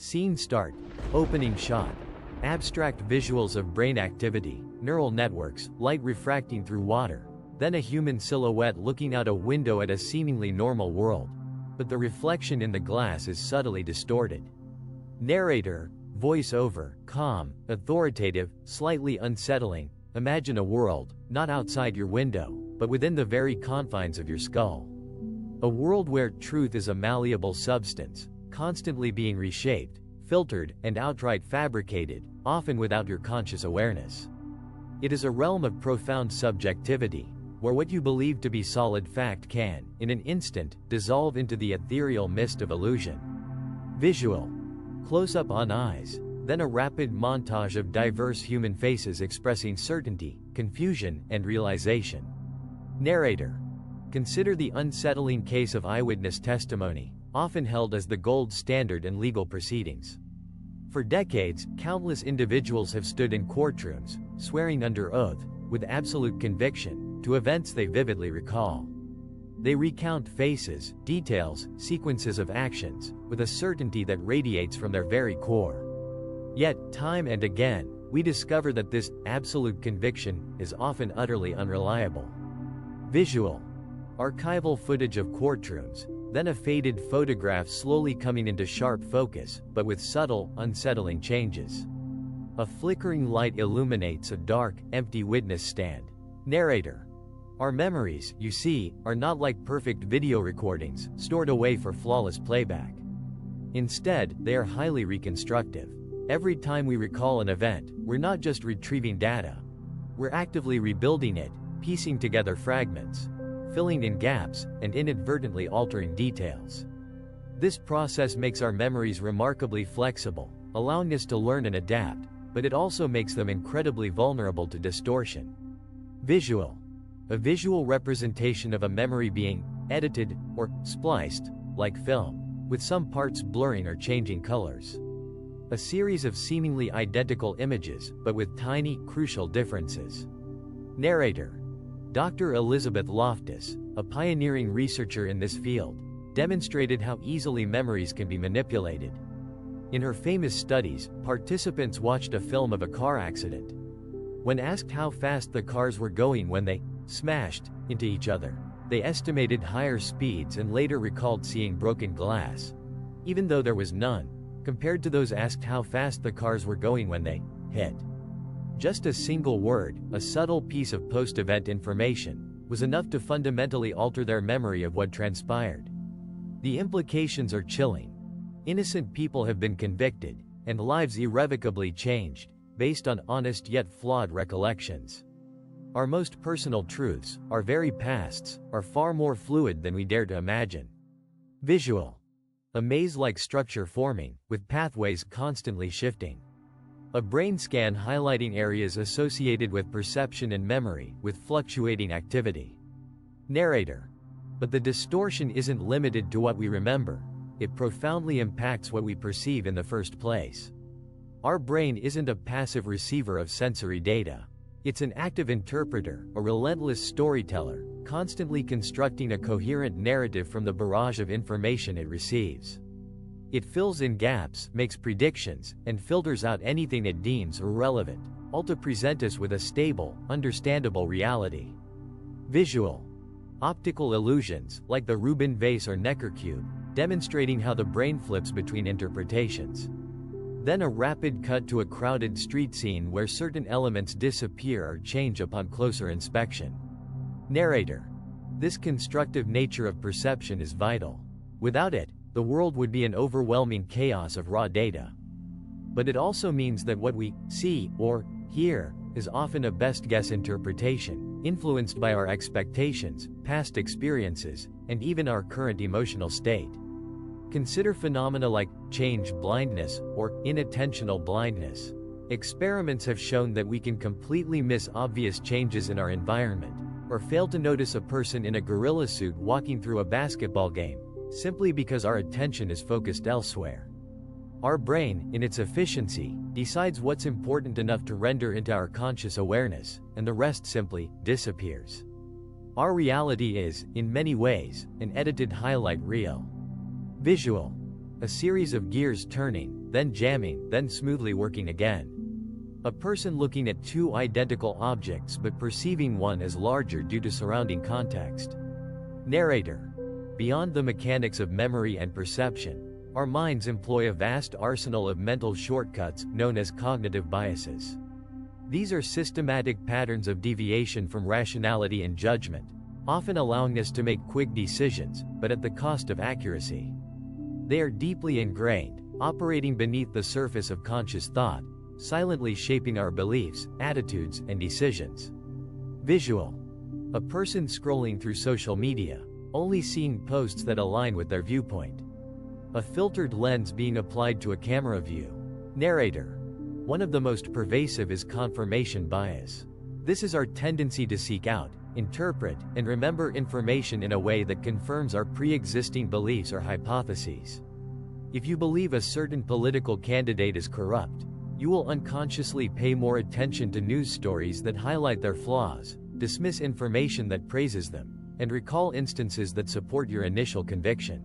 Scene start. Opening shot. Abstract visuals of brain activity, neural networks, light refracting through water. Then a human silhouette looking out a window at a seemingly normal world. But the reflection in the glass is subtly distorted. Narrator, voice-over, calm, authoritative, slightly unsettling. Imagine a world, not outside your window, but within the very confines of your skull. A world where truth is a malleable substance, constantly being reshaped, filtered, and outright fabricated, often without your conscious awareness. It is a realm of profound subjectivity, where what you believe to be solid fact can, in an instant, dissolve into the ethereal mist of illusion. Visual. Close-up on eyes, then a rapid montage of diverse human faces expressing certainty, confusion, and realization. Narrator. Consider the unsettling case of eyewitness testimony, often held as the gold standard in legal proceedings. For decades, countless individuals have stood in courtrooms, swearing under oath, with absolute conviction, to events they vividly recall. They recount faces, details, sequences of actions, with a certainty that radiates from their very core. Yet, time and again, we discover that this absolute conviction is often utterly unreliable. Visual. Archival footage of courtrooms, then a faded photograph slowly coming into sharp focus, but with subtle, unsettling changes. A flickering light illuminates a dark, empty witness stand. Narrator. Our memories, you see, are not like perfect video recordings, stored away for flawless playback. Instead, they are highly reconstructive. Every time we recall an event, we're not just retrieving data. We're actively rebuilding it, piecing together fragments, filling in gaps, and inadvertently altering details. This process makes our memories remarkably flexible, allowing us to learn and adapt, but it also makes them incredibly vulnerable to distortion. Visual. A visual representation of a memory being edited or spliced, like film, with some parts blurring or changing colors. A series of seemingly identical images, but with tiny, crucial differences. Narrator. Dr. Elizabeth Loftus, a pioneering researcher in this field, demonstrated how easily memories can be manipulated. In her famous studies, participants watched a film of a car accident. When asked how fast the cars were going when they smashed into each other, they estimated higher speeds and later recalled seeing broken glass, even though there was none, compared to those asked how fast the cars were going when they hit. Just a single word, a subtle piece of post-event information, was enough to fundamentally alter their memory of what transpired. The implications are chilling. Innocent people have been convicted, and lives irrevocably changed, based on honest yet flawed recollections. Our most personal truths, our very pasts, are far more fluid than we dare to imagine. Visual. A maze-like structure forming, with pathways constantly shifting. A brain scan highlighting areas associated with perception and memory, with fluctuating activity. Narrator. But the distortion isn't limited to what we remember. It profoundly impacts what we perceive in the first place. Our brain isn't a passive receiver of sensory data. It's an active interpreter, a relentless storyteller, constantly constructing a coherent narrative from the barrage of information it receives. It fills in gaps, makes predictions, and filters out anything it deems irrelevant, all to present us with a stable, understandable reality. Visual. Optical illusions, like the Rubin vase or Necker cube, demonstrating how the brain flips between interpretations. Then a rapid cut to a crowded street scene where certain elements disappear or change upon closer inspection. Narrator. This constructive nature of perception is vital. Without it, the world would be an overwhelming chaos of raw data. But it also means that what we see or hear is often a best guess interpretation, influenced by our expectations, past experiences, and even our current emotional state. Consider phenomena like change blindness or inattentional blindness. Experiments have shown that we can completely miss obvious changes in our environment, or fail to notice a person in a gorilla suit walking through a basketball game, simply because our attention is focused elsewhere. Our brain, in its efficiency, decides what's important enough to render into our conscious awareness, and the rest simply disappears. Our reality is, in many ways, an edited highlight reel. Visual. A series of gears turning, then jamming, then smoothly working again. A person looking at two identical objects but perceiving one as larger due to surrounding context. Narrator. Beyond the mechanics of memory and perception, our minds employ a vast arsenal of mental shortcuts known as cognitive biases. These are systematic patterns of deviation from rationality and judgment, often allowing us to make quick decisions, but at the cost of accuracy. They are deeply ingrained, operating beneath the surface of conscious thought, silently shaping our beliefs, attitudes, and decisions. Visual. A person scrolling through social media, only seeing posts that align with their viewpoint. A filtered lens being applied to a camera view. Narrator. One of the most pervasive is confirmation bias. This is our tendency to seek out, interpret, and remember information in a way that confirms our pre-existing beliefs or hypotheses. If you believe a certain political candidate is corrupt, you will unconsciously pay more attention to news stories that highlight their flaws, dismiss information that praises them, and recall instances that support your initial conviction.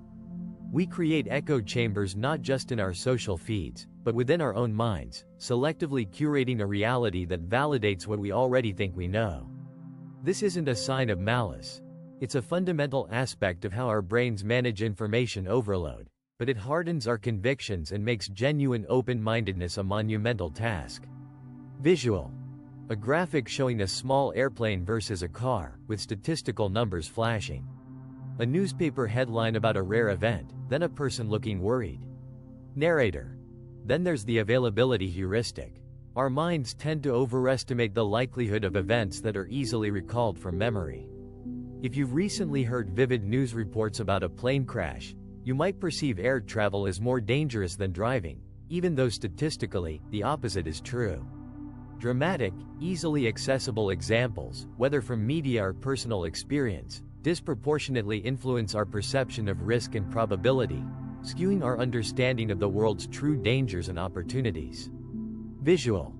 We create echo chambers not just in our social feeds, but within our own minds, selectively curating a reality that validates what we already think we know. This isn't a sign of malice. It's a fundamental aspect of how our brains manage information overload, but it hardens our convictions and makes genuine open-mindedness a monumental task. Visual. A graphic showing a small airplane versus a car, with statistical numbers flashing. A newspaper headline about a rare event, then a person looking worried. Narrator. Then there's the availability heuristic. Our minds tend to overestimate the likelihood of events that are easily recalled from memory. If you've recently heard vivid news reports about a plane crash, you might perceive air travel as more dangerous than driving, even though statistically, the opposite is true. Dramatic, easily accessible examples, whether from media or personal experience, disproportionately influence our perception of risk and probability, skewing our understanding of the world's true dangers and opportunities. Visual.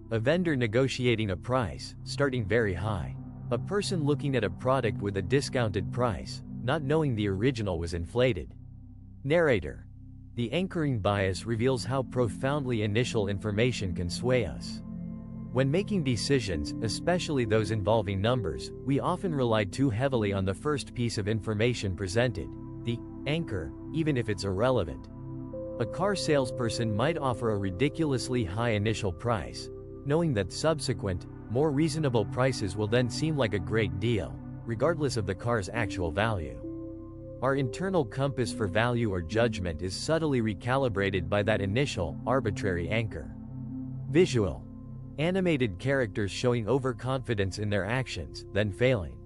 A vendor negotiating a price, starting very high. A person looking at a product with a discounted price, not knowing the original was inflated. Narrator. The anchoring bias reveals how profoundly initial information can sway us. When making decisions, especially those involving numbers, we often rely too heavily on the first piece of information presented, the anchor, even if it's irrelevant. A car salesperson might offer a ridiculously high initial price, knowing that subsequent, more reasonable prices will then seem like a great deal, regardless of the car's actual value. Our internal compass for value or judgment is subtly recalibrated by that initial, arbitrary anchor. Visual. Animated characters showing overconfidence in their actions, then failing.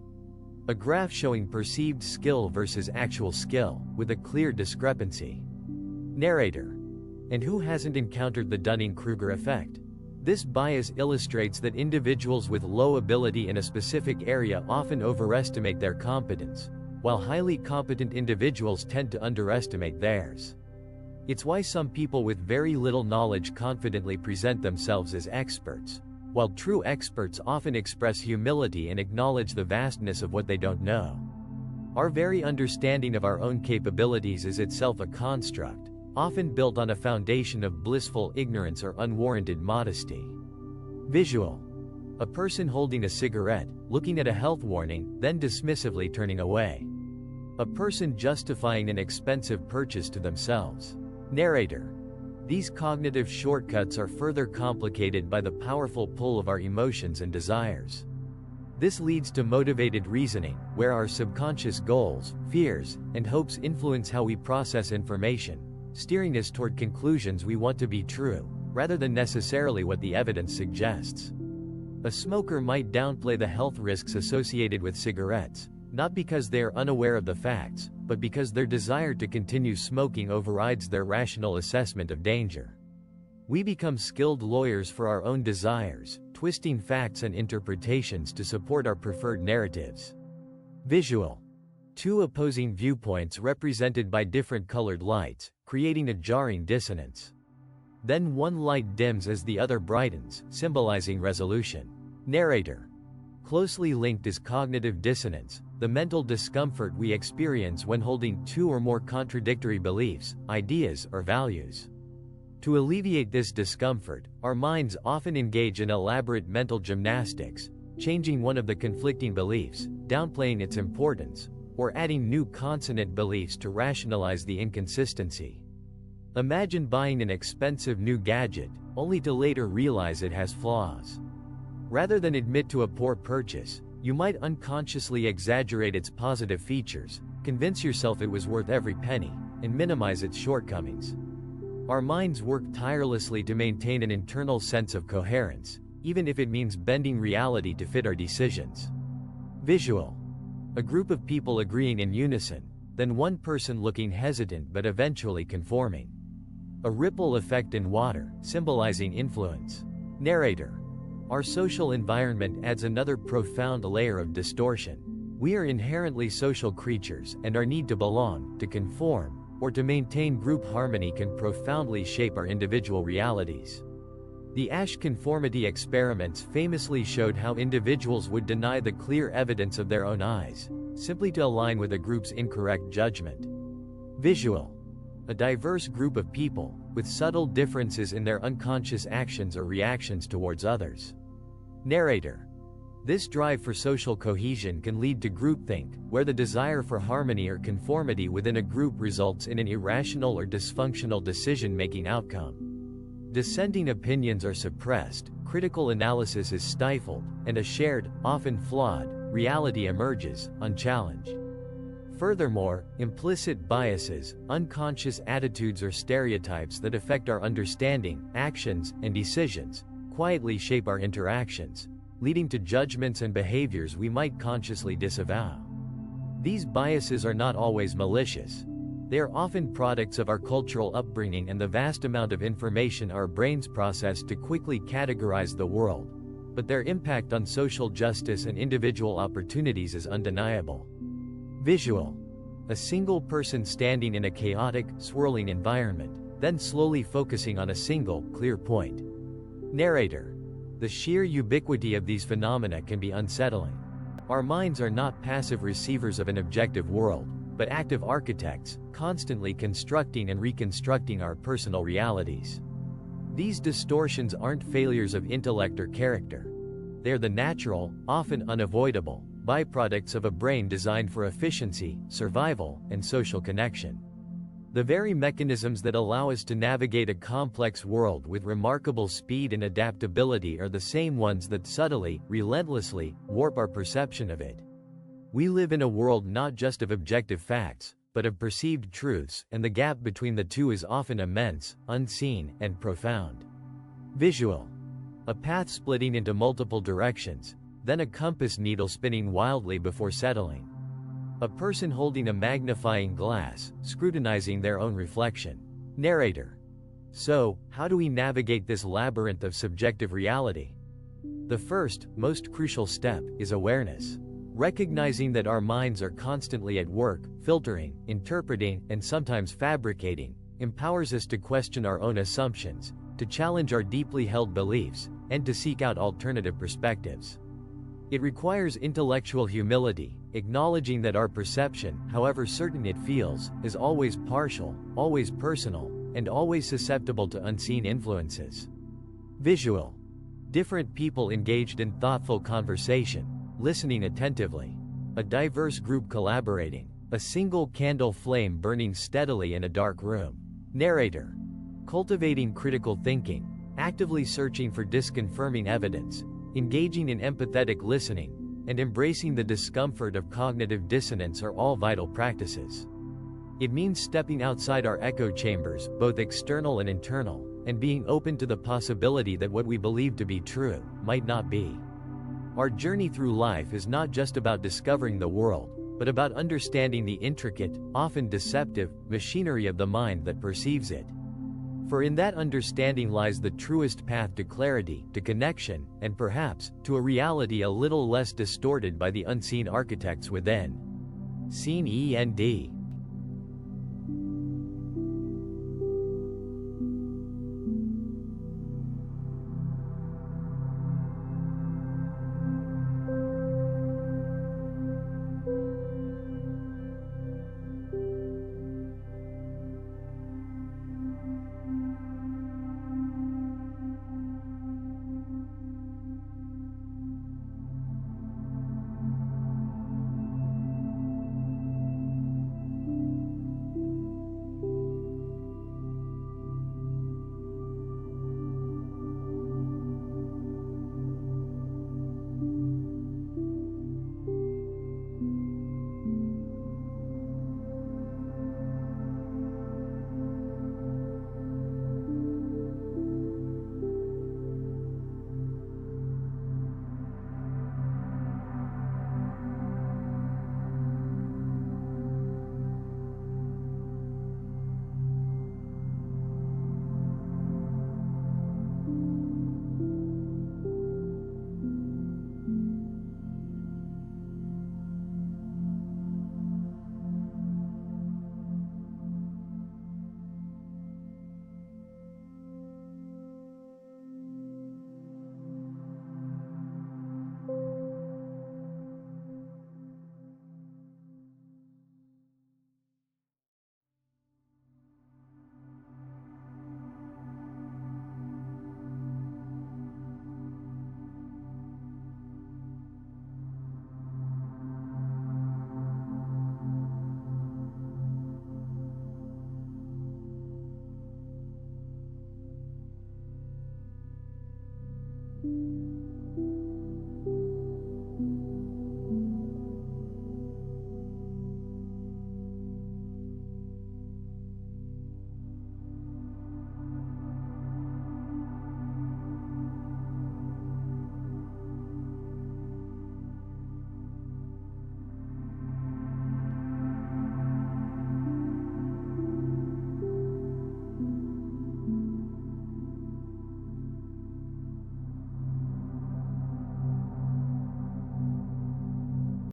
A graph showing perceived skill versus actual skill, with a clear discrepancy. Narrator. And who hasn't encountered the Dunning-Kruger effect? This bias illustrates that individuals with low ability in a specific area often overestimate their competence, while highly competent individuals tend to underestimate theirs. It's why some people with very little knowledge confidently present themselves as experts, while true experts often express humility and acknowledge the vastness of what they don't know. Our very understanding of our own capabilities is itself a construct, often built on a foundation of blissful ignorance or unwarranted modesty. Visual. A person holding a cigarette, looking at a health warning, then dismissively turning away. A person justifying an expensive purchase to themselves. Narrator. These cognitive shortcuts are further complicated by the powerful pull of our emotions and desires. This leads to motivated reasoning, where our subconscious goals, fears, and hopes influence how we process information, steering us toward conclusions we want to be true, rather than necessarily what the evidence suggests. A smoker might downplay the health risks associated with cigarettes, not because they are unaware of the facts, but because their desire to continue smoking overrides their rational assessment of danger. We become skilled lawyers for our own desires, twisting facts and interpretations to support our preferred narratives. Visual. Two opposing viewpoints represented by different colored lights, creating a jarring dissonance. Then one light dims as the other brightens, symbolizing resolution. Narrator. Closely linked is cognitive dissonance, the mental discomfort we experience when holding two or more contradictory beliefs, ideas, or values. To alleviate this discomfort, our minds often engage in elaborate mental gymnastics, changing one of the conflicting beliefs, downplaying its importance, or adding new consonant beliefs to rationalize the inconsistency. Imagine buying an expensive new gadget, only to later realize it has flaws. Rather than admit to a poor purchase, you might unconsciously exaggerate its positive features, convince yourself it was worth every penny, and minimize its shortcomings. Our minds work tirelessly to maintain an internal sense of coherence, even if it means bending reality to fit our decisions. Visual. A group of people agreeing in unison, then one person looking hesitant but eventually conforming. A ripple effect in water, symbolizing influence. Narrator. Our social environment adds another profound layer of distortion. We are inherently social creatures, and our need to belong, to conform, or to maintain group harmony can profoundly shape our individual realities. The Asch conformity experiments famously showed how individuals would deny the clear evidence of their own eyes, simply to align with a group's incorrect judgment. Visual. A diverse group of people, with subtle differences in their unconscious actions or reactions towards others. Narrator. This drive for social cohesion can lead to groupthink, where the desire for harmony or conformity within a group results in an irrational or dysfunctional decision-making outcome. Dissenting opinions are suppressed, critical analysis is stifled, and a shared, often flawed, reality emerges, unchallenged. Furthermore, implicit biases, unconscious attitudes or stereotypes that affect our understanding, actions, and decisions, quietly shape our interactions, leading to judgments and behaviors we might consciously disavow. These biases are not always malicious. They are often products of our cultural upbringing and the vast amount of information our brains process to quickly categorize the world, but their impact on social justice and individual opportunities is undeniable. Visual. A single person standing in a chaotic, swirling environment, then slowly focusing on a single, clear point. Narrator. The sheer ubiquity of these phenomena can be unsettling. Our minds are not passive receivers of an objective world, but active architects, constantly constructing and reconstructing our personal realities. These distortions aren't failures of intellect or character. They're the natural, often unavoidable, byproducts of a brain designed for efficiency, survival, and social connection. The very mechanisms that allow us to navigate a complex world with remarkable speed and adaptability are the same ones that subtly, relentlessly, warp our perception of it. We live in a world not just of objective facts, but of perceived truths, and the gap between the two is often immense, unseen, and profound. Visual. A path splitting into multiple directions, then a compass needle spinning wildly before settling. A person holding a magnifying glass, scrutinizing their own reflection. Narrator. So, how do we navigate this labyrinth of subjective reality? The first, most crucial step, is awareness. Recognizing that our minds are constantly at work, filtering, interpreting, and sometimes fabricating, empowers us to question our own assumptions, to challenge our deeply held beliefs, and to seek out alternative perspectives. It requires intellectual humility, acknowledging that our perception, however certain it feels, is always partial, always personal, and always susceptible to unseen influences. Visual. Different people engaged in thoughtful conversation, listening attentively. A diverse group collaborating. A single candle flame burning steadily in a dark room. Narrator. Cultivating critical thinking, actively searching for disconfirming evidence, engaging in empathetic listening, and embracing the discomfort of cognitive dissonance are all vital practices. It means stepping outside our echo chambers, both external and internal, and being open to the possibility that what we believe to be true might not be. Our journey through life is not just about discovering the world, but about understanding the intricate, often deceptive, machinery of the mind that perceives it. For in that understanding lies the truest path to clarity, to connection, and perhaps, to a reality a little less distorted by the unseen architects within. Scene END.